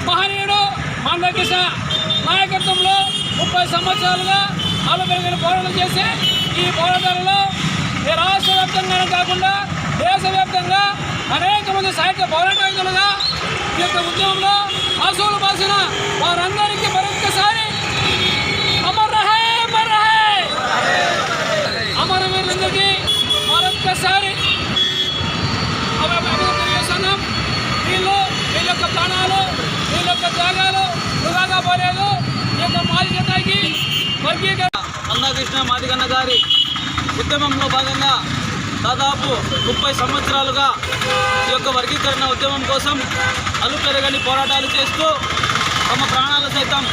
మహనీయుడు మందకృష్ణ నాయకత్వంలో 30 సంవత్సరాలుగా అలుపెరిగిన పోరాటం చేసి ఈ పోరాటాలలో రాష్ట్ర వ్యాప్తంగానే కాకుండా దేశవ్యాప్తంగా అనేక మంది సాహిత్య పోరాటాలుగా ఈ యొక్క ఉద్యమంలో అసూలు బాసిన వారందరికీ మరొక్కసారి అమర్ రహే అమరవీరులందరికీ మరొక్కసారి తెలియజేస్తున్నాం. వీళ్ళ యొక్క ప్రాణాలు వీళ్ళ యొక్క త్యాగాలు వృధాగా పోలేదు. ఈ యొక్క మాదిగన్నకి వర్గీకరణ మందకృష్ణ మాదిగన్న గారి ఉద్యమంలో భాగంగా దాదాపు 30 సంవత్సరాలుగా ఈ యొక్క వర్గీకరణ ఉద్యమం కోసం అలుపెరగని పోరాటాలు చేస్తూ తమ ప్రాణాలు సైతం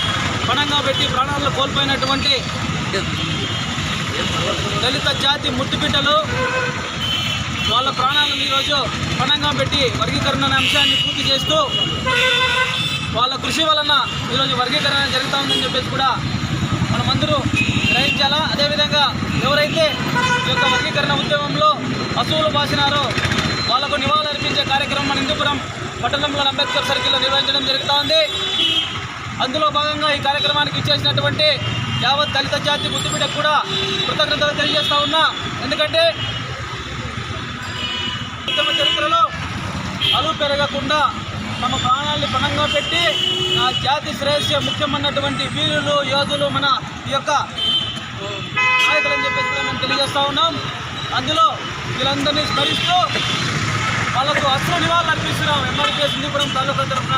పణంగా పెట్టి ప్రాణాలను కోల్పోయినటువంటి దళిత జాతి ముద్దుబిడ్డలు వాళ్ళ ప్రాణాలను ఈరోజు పణంగా పెట్టి వర్గీకరణ అనే అంశాన్ని పూర్తి చేస్తూ వాళ్ళ కృషి వలన ఈరోజు వర్గీకరణ జరుగుతూ ఉందని చెప్పేసి కూడా మనమందరూ గ్రహించాలా. అదేవిధంగా ఎవరైతే ఈ యొక్క వర్గీకరణ ఉద్యమంలో అసూలు బాసినారో వాళ్లకు నివాళులు అర్పించే కార్యక్రమం మన హిందూపురం పట్టణంలో అంబేద్కర్ సర్కిల్లో నిర్వహించడం జరుగుతూ ఉంది. అందులో భాగంగా ఈ కార్యక్రమానికి ఇచ్చేసినటువంటి యావత్ దళిత జాతి ముద్దుబిడ్డకు కూడా కృతజ్ఞతలు తెలియజేస్తూ ఉన్నా. ఎందుకంటే ఉద్యమ చరిత్రలో అలుపు పెరగకుండా తమ ప్రాణాన్ని పణంగా పెట్టి ఆ జాతి శ్రేయస్సు ముఖ్యమన్నటువంటి వీరులు యోధులు మన ఈ యొక్క నాయకులని చెప్పేసి కూడా మేము తెలియజేస్తూ ఉన్నాం. అందులో వీళ్ళందరినీ స్మరిస్తూ వాళ్ళకు అసలు నివాళులు అర్పిస్తున్నాం. ఎంఆర్పీఎస్ హిందూపురం తాలూకా తరఫున.